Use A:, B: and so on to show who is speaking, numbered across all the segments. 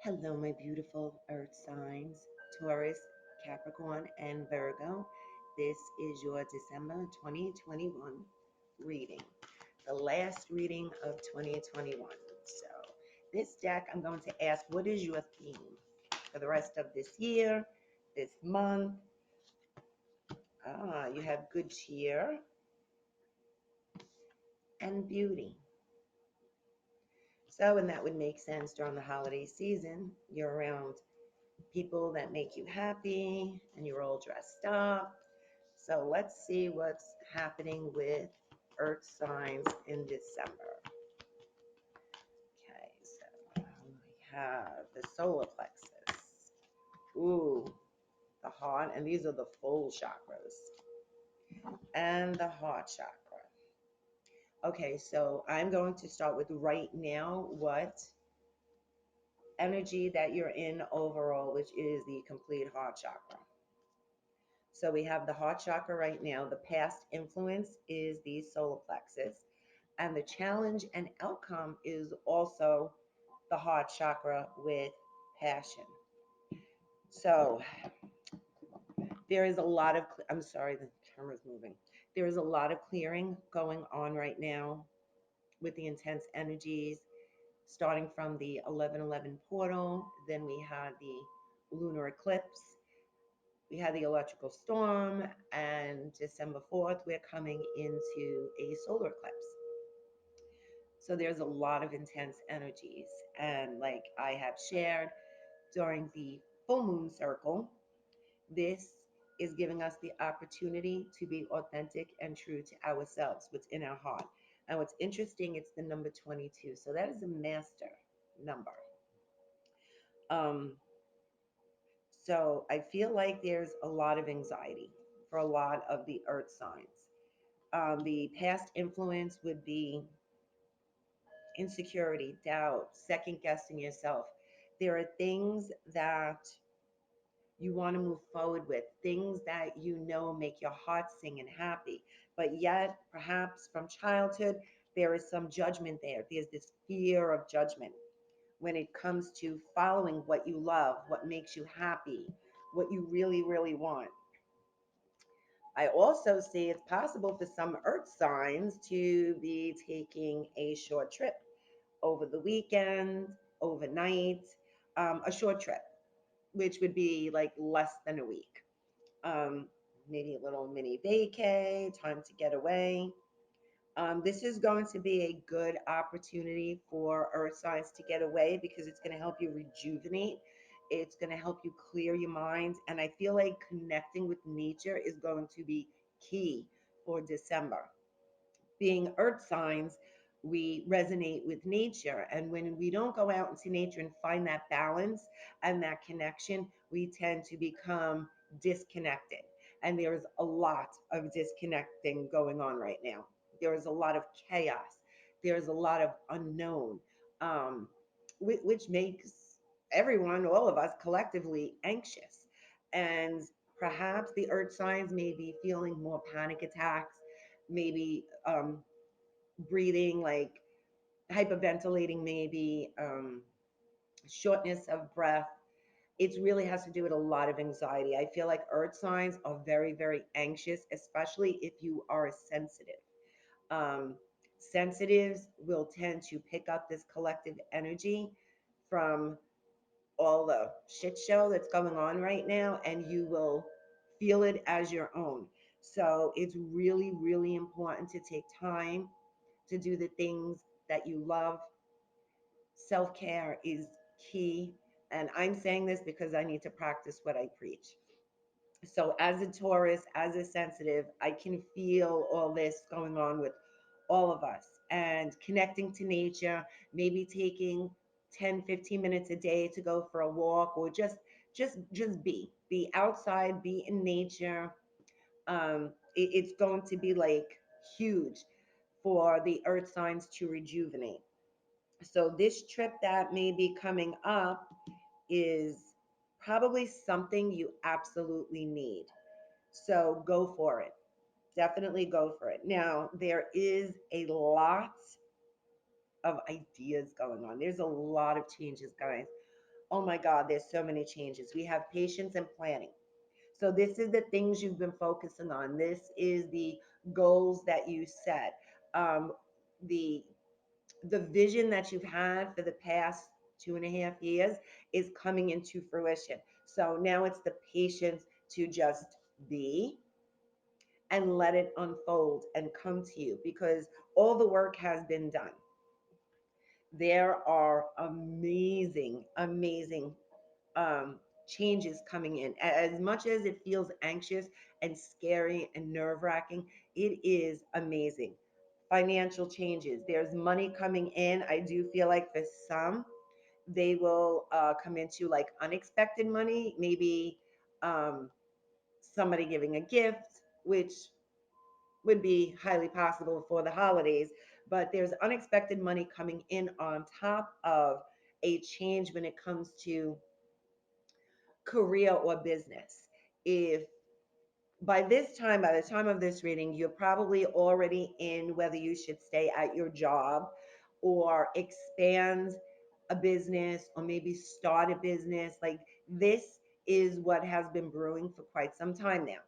A: Hello, my beautiful earth signs, Taurus, Capricorn, and Virgo. This is your December 2021 reading, the last reading of 2021. So, this deck, I'm going to ask, what is your theme for the rest of this year, this month? You have good cheer and beauty. So, and that would make sense during the holiday season. You're around people that make you happy and you're all dressed up. So let's see what's happening with earth signs in December. Okay, so we have the solar plexus. Ooh, the heart, and these are the full chakras. And the heart chakra. Okay, so I'm going to start with right now what energy that you're in overall, which is the complete heart chakra. So we have the heart chakra right now. The past influence is the solar plexus. And the challenge and outcome is also the heart chakra with passion. So there is a lot of, I'm sorry, the camera's moving. There is a lot of clearing going on right now with the intense energies, starting from the 11:11 portal. Then we had the lunar eclipse. We had the electrical storm, and December 4th, we're coming into a solar eclipse. So there's a lot of intense energies. And like I have shared during the full moon circle, this is giving us the opportunity to be authentic and true to ourselves, what's in our heart. And what's interesting, it's the number 22. So that is a master number. Um, so I feel like there's a lot of anxiety for a lot of the earth signs. The past influence would be insecurity, doubt, second guessing yourself. There are things that you want to move forward with, things that you know make your heart sing and happy. But yet, perhaps from childhood, there is some judgment there. There's this fear of judgment when it comes to following what you love, what makes you happy, what you really, really want. I also see it's possible for some earth signs to be taking a short trip over the weekend, overnight, a short trip, which would be like less than a week. Um, Maybe a little mini vacay, time to get away. This is going to be a good opportunity for earth signs to get away because it's going to help you rejuvenate. It's going to help you clear your mind. And I feel like connecting with nature is going to be key for December. Being earth signs, we resonate with nature. And when we don't go out into nature and find that balance and that connection, we tend to become disconnected. And there's a lot of disconnecting going on right now. There's a lot of chaos. There's a lot of unknown, um, which makes everyone, all of us collectively anxious. And perhaps the earth signs may be feeling more panic attacks, maybe breathing, like hyperventilating, maybe shortness of breath. It really has to do with a lot of anxiety. I feel like earth signs are very, very anxious, especially if you are sensitive. Um, Sensitives will tend to pick up this collective energy from all the shit show that's going on right now, and you will feel it as your own. So it's really, really important to take time to do the things that you love. Self care is key. And I'm saying this because I need to practice what I preach. So, as a Taurus, as a sensitive, I can feel all this going on with all of us and connecting to nature, maybe taking 10, 15 minutes a day to go for a walk or just be outside, be in nature. It's going to be like huge for the earth signs to rejuvenate. So this trip that may be coming up is probably something you absolutely need. So go for it. Definitely go for it. Now, there is a lot of ideas going on. There's a lot of changes, guys. Oh my God, there's so many changes. We have patience and planning. So this is the things you've been focusing on. This is the goals that you set. Um, the the vision that you've had for the past 2.5 years is coming into fruition. So now it's the patience to just be and let it unfold and come to you, because all the work has been done. There are amazing changes coming in. As much as it feels anxious and scary and nerve wracking, it is amazing. Financial changes. There's money coming in. I do feel like for some, they will come into like unexpected money, maybe um, somebody giving a gift, which would be highly possible for the holidays. But there's unexpected money coming in on top of a change when it comes to career or business. If by the time of this reading, you're probably already in whether you should stay at your job or expand a business or maybe start a business. Like this is what has been brewing for quite some time now.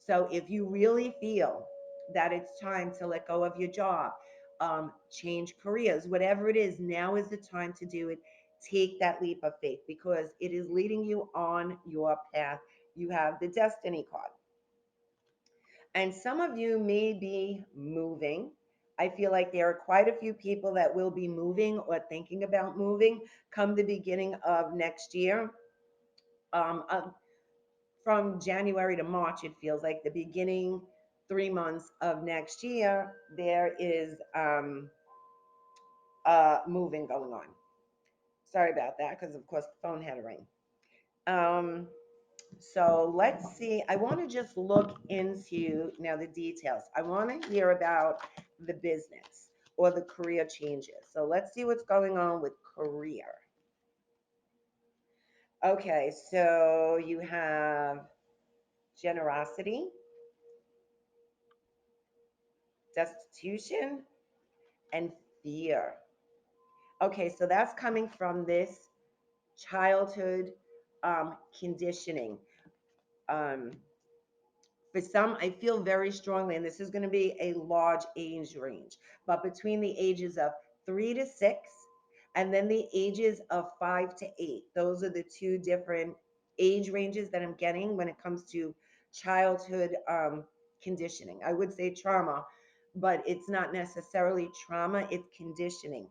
A: So if you really feel that it's time to let go of your job, change careers, whatever it is, now is the time to do it. Take that leap of faith because it is leading you on your path. You have the destiny card. And some of you may be moving. I feel like there are quite a few people that will be moving or thinking about moving come the beginning of next year. Um, uh, from January to March, it feels like the beginning 3 months of next year, there is moving going on. Sorry about that, because of course the phone had a ring. Um, so let's see. I want to just look into now the details. I want to hear about the business or the career changes. So let's see what's going on with career. Okay, so you have generosity, destitution, and fear. Okay, so that's coming from this childhood conditioning. Um, for some, I feel very strongly, and this is going to be a large age range, but between the ages of 3 to 6 and then the ages of 5 to 8, those are the two different age ranges that I'm getting when it comes to childhood conditioning. I would say trauma, but it's not necessarily trauma, it's conditioning.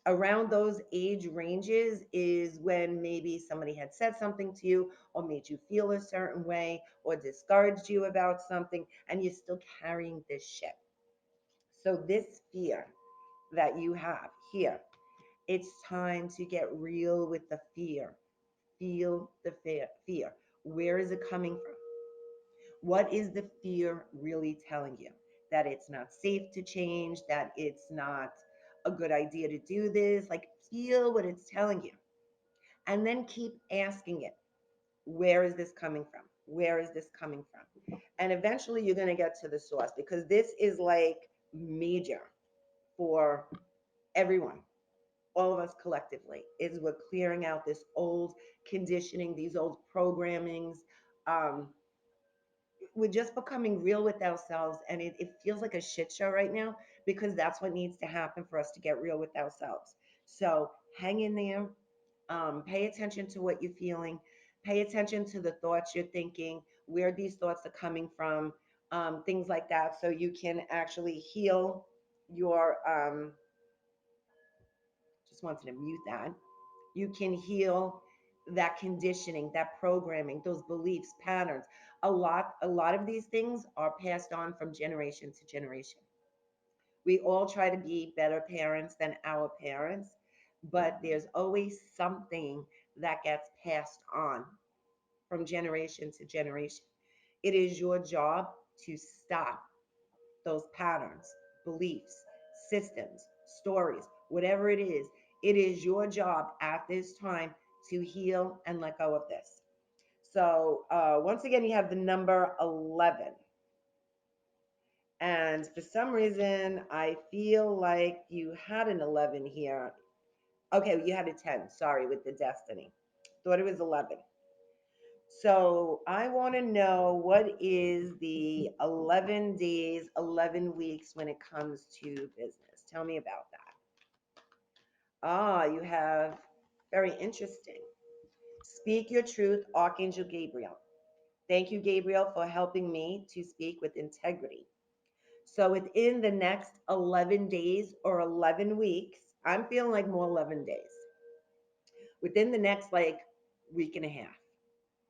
A: Around those age ranges is when maybe somebody had said something to you or made you feel a certain way or discouraged you about something and you're still carrying this shit. So this fear that you have here, it's time to get real with the fear. Feel the fear. Where is it coming from? What is the fear really telling you? That it's not safe to change, that it's not a good idea to do this. Like, feel what it's telling you. And then keep asking it, where is this coming from? Where is this coming from? And eventually you're going to get to the source because this is like major for everyone, all of us collectively, is we're clearing out this old conditioning, these old programmings. Um, we're just becoming real with ourselves, and it feels like a shit show right now because that's what needs to happen for us to get real with ourselves. So hang in there. Pay attention to what you're feeling. Pay attention to the thoughts you're thinking, where these thoughts are coming from, things like that, so you can actually heal your just wanted to mute that. You can heal that conditioning, that programming, those beliefs, patterns. A lot of these things are passed on from generation to generation. We all try to be better parents than our parents, but there's always something that gets passed on from generation to generation. It is your job to stop those patterns, beliefs, systems, stories, whatever it is. It is your job at this time to heal and let go of this. So, once again, you have the number 11. And for some reason, I feel like you had an 11 here. Okay, you had a 10. Sorry, with the destiny. Thought it was 11. So I want to know what is the 11 days, 11 weeks when it comes to business. Tell me about that. Ah, you have very interesting. Speak your truth, Archangel Gabriel. Thank you, Gabriel, for helping me to speak with integrity. So within the next 11 days or 11 weeks, I'm feeling like more 11 days. Within the next like week and a half,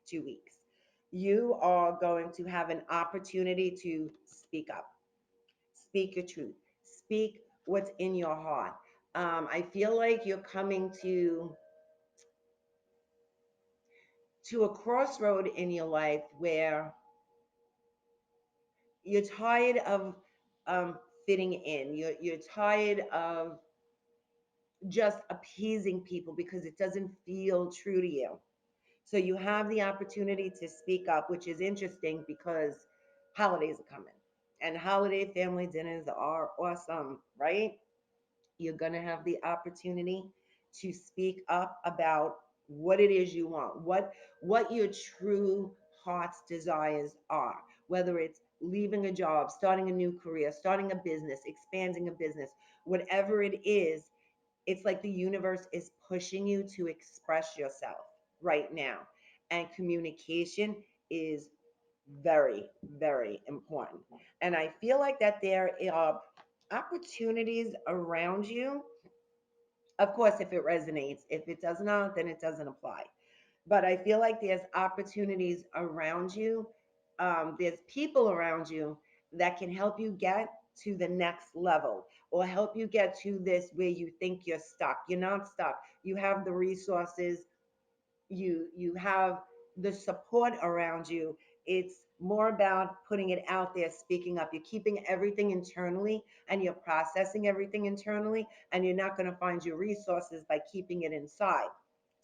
A: 2 weeks, you are going to have an opportunity to speak up, speak your truth, speak what's in your heart. I feel like you're coming to a crossroad in your life where you're tired of um, fitting in. You're tired of just appeasing people because it doesn't feel true to you. So you have the opportunity to speak up, which is interesting because holidays are coming and holiday family dinners are awesome, right? You're going to have the opportunity to speak up about what it is you want, what your true heart's desires are, whether it's leaving a job, starting a new career, starting a business, expanding a business, whatever it is. It's like the universe is pushing you to express yourself right now. And communication is very, very important. And I feel like that there are opportunities around you. Of course, if it resonates, if it does not, then it doesn't apply. But I feel like there's opportunities around you. There's people around you that can help you get to the next level or help you get to this where you think you're stuck. You're not stuck. You have the resources, you have the support around you. It's more about putting it out there, speaking up. You're keeping everything internally and you're processing everything internally, and you're not going to find your resources by keeping it inside.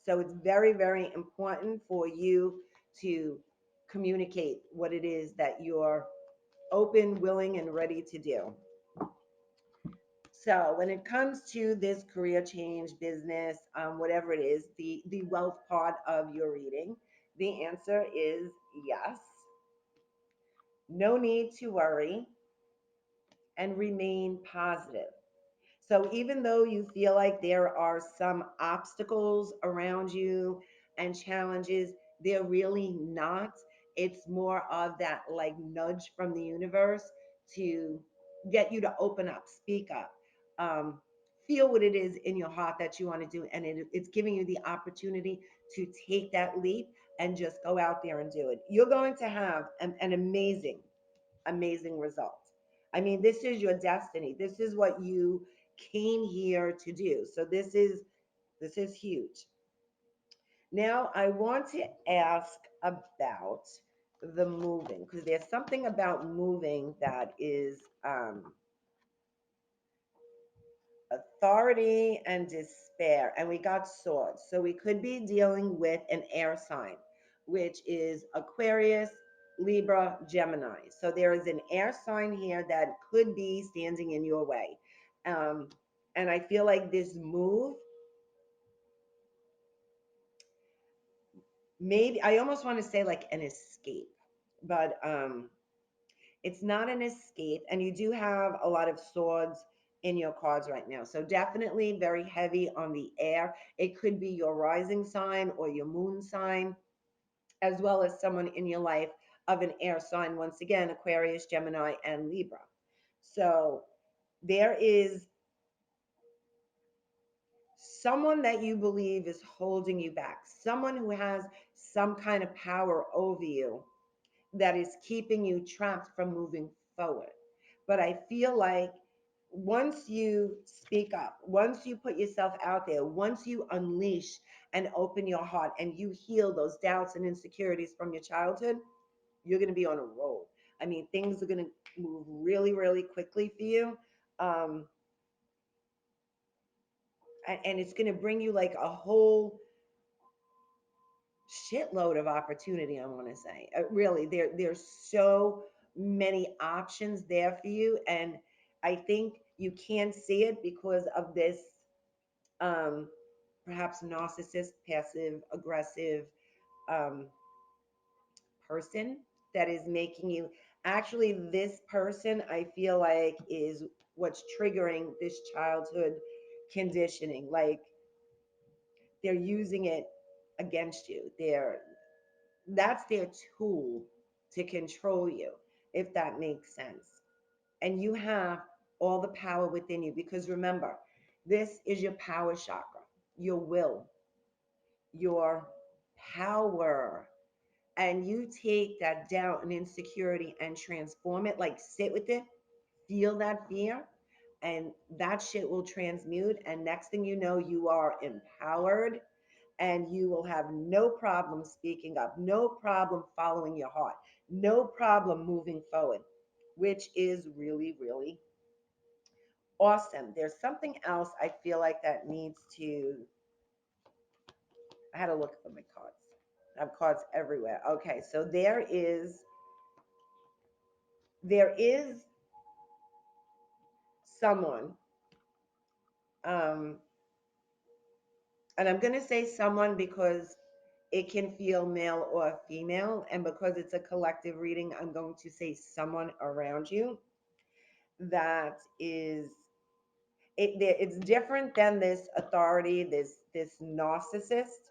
A: So it's very, very important for you to communicate what it is that you're open, willing, and ready to do. So when it comes to this career change, business, whatever it is, the wealth part of your reading, the answer is yes. No need to worry and remain positive. So even though you feel like there are some obstacles around you and challenges, they're really not. It's more of that like nudge from the universe to get you to open up, speak up, feel what it is in your heart that you want to do. And it's giving you the opportunity to take that leap and just go out there and do it. You're going to have an amazing, amazing result. I mean, this is your destiny. This is what you came here to do. So this is huge. Now I want to ask about the moving because there's something about moving that is authority and despair, and we got swords. So we could be dealing with an air sign, which is Aquarius, Libra, Gemini. So there is an air sign here that could be standing in your way. Um, and I feel like this move, maybe I almost want to say like an escape, but it's not an escape. And you do have a lot of swords in your cards right now. So definitely very heavy on the air. It could be your rising sign or your moon sign, as well as someone in your life of an air sign. Once again, Aquarius, Gemini, and Libra. So there is someone that you believe is holding you back, someone who has some kind of power over you that is keeping you trapped from moving forward. But I feel like once you speak up, once you put yourself out there, once you unleash and open your heart and you heal those doubts and insecurities from your childhood, you're going to be on a roll. I mean, things are going to move really, really quickly for you. Um, and it's going to bring you like a whole shitload of opportunity. I want to say, really, there's so many options there for you, and I think you can't see it because of this. perhaps narcissist, passive aggressive um, person that is making you. Actually, this person I feel like is what's triggering this childhood conditioning. Like they're using it against you. That's their tool to control you, if that makes sense. And you have all the power within you because remember, this is your power chakra, your will, your power. And you take that doubt and insecurity and transform it, like sit with it, feel that fear, and that shit will transmute. And next thing you know, you are empowered and you will have no problem speaking up, no problem following your heart, no problem moving forward, which is really, really awesome. There's something else I feel like that needs to, I had to look for my cards. I have cards everywhere. Okay, so there is someone, um, and I'm going to say someone because it can feel male or female, and because it's a collective reading, I'm going to say someone around you that is it's different than this authority, this narcissist,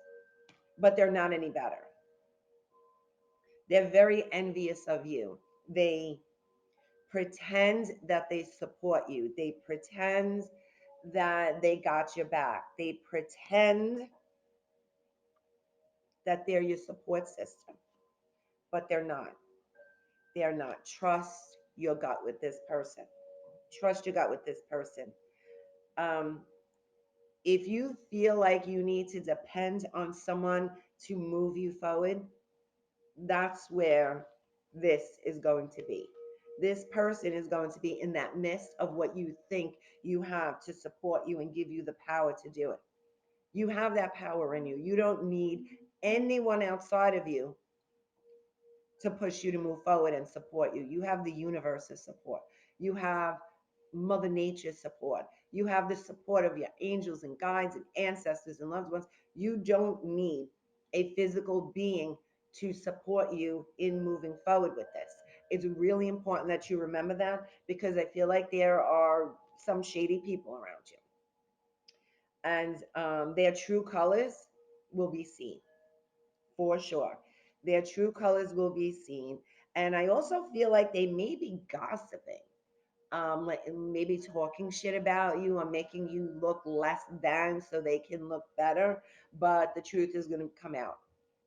A: but they're not any better. They're very envious of you. They pretend that they support you. They pretend that they got your back. They pretend that they're your support system, but they're not. They're not. Trust your gut with this person. Trust your gut with this person. Um, if you feel like you need to depend on someone to move you forward, that's where this is going to be. This person is going to be in that midst of what you think you have to support you and give you the power to do it. You have that power in you. You don't need anyone outside of you to push you to move forward and support you. You have the universe's support. You have Mother Nature's support. You have the support of your angels and guides and ancestors and loved ones. You don't need a physical being to support you in moving forward with this. It's really important that you remember that because I feel like there are some shady people around you. And their true colors will be seen for sure. Their true colors will be seen. And I also feel like they may be gossiping, like maybe talking shit about you or making you look less than so they can look better. But the truth is going to come out.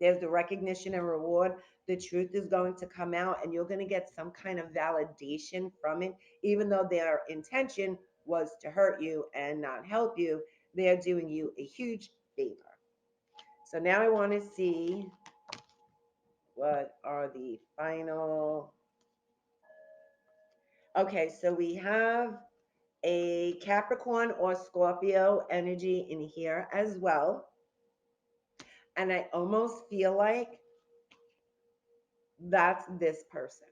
A: There's the recognition and reward. The truth is going to come out, and you're going to get some kind of validation from it, even though their intention was to hurt you and not help you. They're doing you a huge favor. So now I want to see what are the final. Okay, so we have a Capricorn or Scorpio energy in here as well. And I almost feel like that's this person.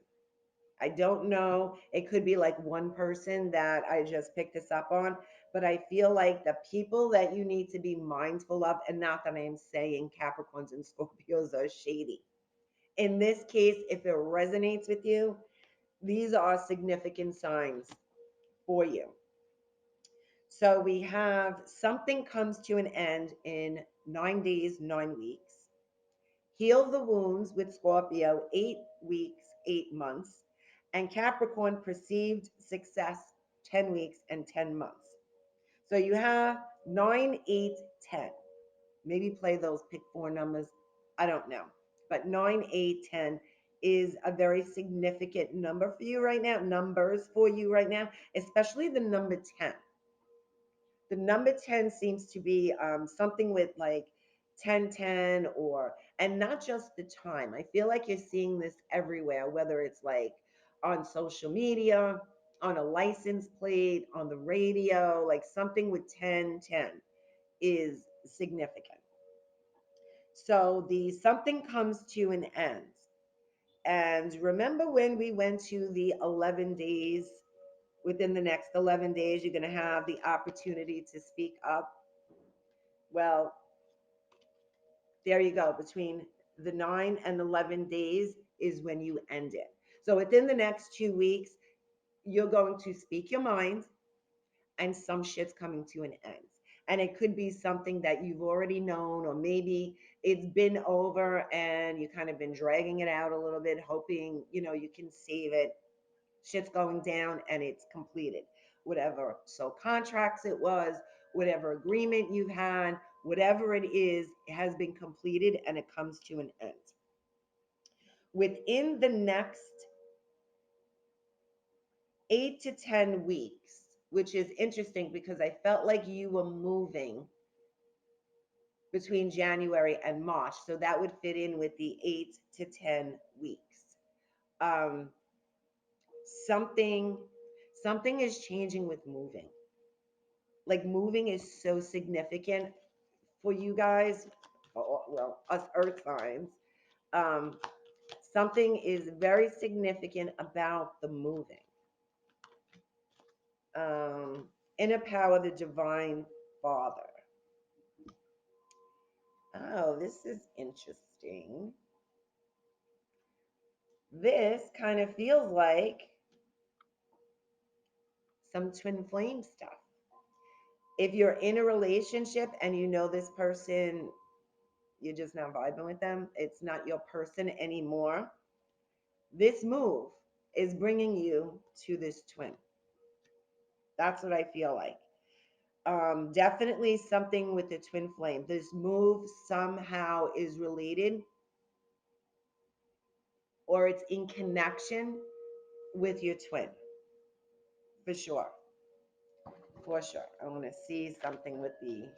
A: I don't know. It could be like one person that I just picked this up on, but I feel like the people that you need to be mindful of, and not that I'm saying Capricorns and Scorpios are shady. In this case, if it resonates with you, these are significant signs for you. So we have something comes to an end in 9 days, 9 weeks. Heal the wounds with Scorpio, 8 weeks, 8 months. And Capricorn perceived success, 10 weeks and 10 months. So you have 9, 8, 10. Maybe play those, pick four numbers. I don't know. But 9, 8, 10 is a very significant number for you right now, numbers for you right now, especially the number 10. The number 10 seems to be something with like 1010 or, and not just the time. I feel like you're seeing this everywhere, whether it's like on social media, on a license plate, on the radio, like something with 1010 is significant. So the something comes to an end. And remember when we went to the 11 days, within the next 11 days, you're going to have the opportunity to speak up. Well, there you go. Between the 9 and 11 days is when you end it. So within the next 2 weeks, you're going to speak your mind and some shit's coming to an end. And it could be something that you've already known, or maybe it's been over and you kind of been dragging it out a little bit, hoping, you can save it. Shit's going down and it's completed. Whatever. So contracts it was, whatever agreement you've had, whatever it is, it has been completed and it comes to an end. Within the next 8 to 10 weeks, which is interesting because I felt like you were moving between January and March. So that would fit in with the 8 to 10 weeks. Um, something something is changing with moving. Like moving is so significant for you guys, well, us earth signs. Um, something is very significant about the moving. Inner power, the divine father. Oh, this is interesting. This kind of feels like some twin flame stuff. If you're in a relationship and you know this person, you're just not vibing with them, it's not your person anymore. This move is bringing you to this twin. That's what I feel like. Definitely something with the twin flame. This move somehow is related or it's in connection with your twin. For sure. For sure. I want to see something with the.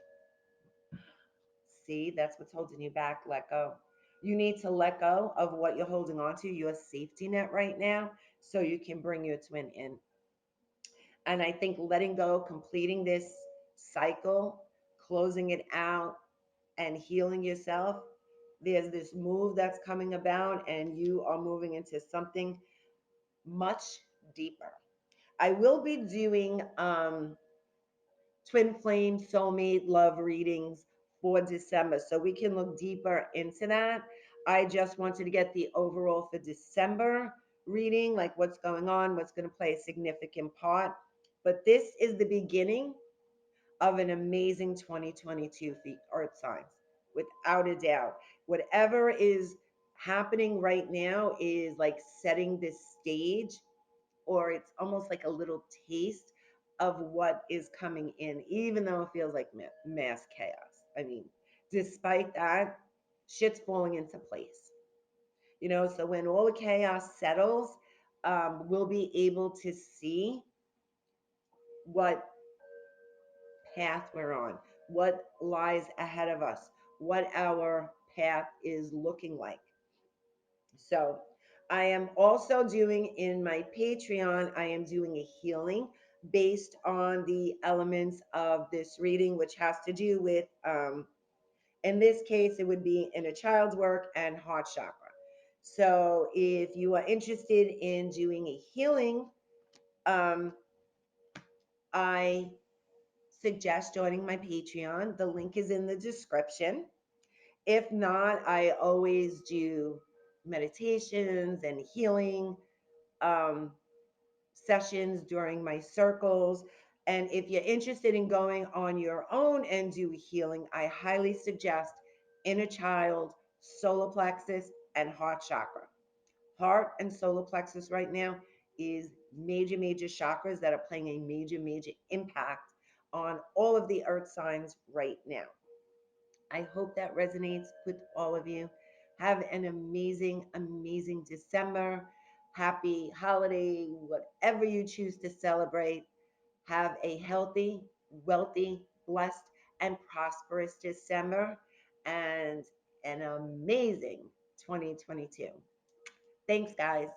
A: See, that's what's holding you back. Let go. You need to let go of what you're holding on to, your safety net right now, so you can bring your twin in. And I think letting go, completing this cycle, closing it out, and healing yourself, there's this move that's coming about, and you are moving into something much deeper. I will be doing twin flame, soulmate, love readings for December. So we can look deeper into that. I just wanted to get the overall for December reading, like what's going on, what's going to play a significant part. But this is the beginning of an amazing 2022 for earth signs, without a doubt. Whatever is happening right now is like setting this stage, or it's almost like a little taste of what is coming in, even though it feels like mass chaos. I mean, despite that, shit's falling into place. So when all the chaos settles, we'll be able to see what path we're on, what lies ahead of us, what our path is looking like. So I am also doing in my Patreon, I am doing a healing based on the elements of this reading, which has to do with, in this case, it would be inner child's work and heart chakra. So if you are interested in doing a healing, um, I suggest joining my Patreon. The link is in the description. If not, I always do meditations and healing um, sessions during my circles. And if you're interested in going on your own and do healing, I highly suggest inner child, solar plexus, and heart chakra. Heart and solar plexus right now is major, major chakras that are playing a major, major impact on all of the earth signs right now. I hope that resonates with all of you. Have an amazing, amazing December. Happy holiday, whatever you choose to celebrate. Have a healthy, wealthy, blessed, and prosperous December and an amazing 2022. Thanks, guys.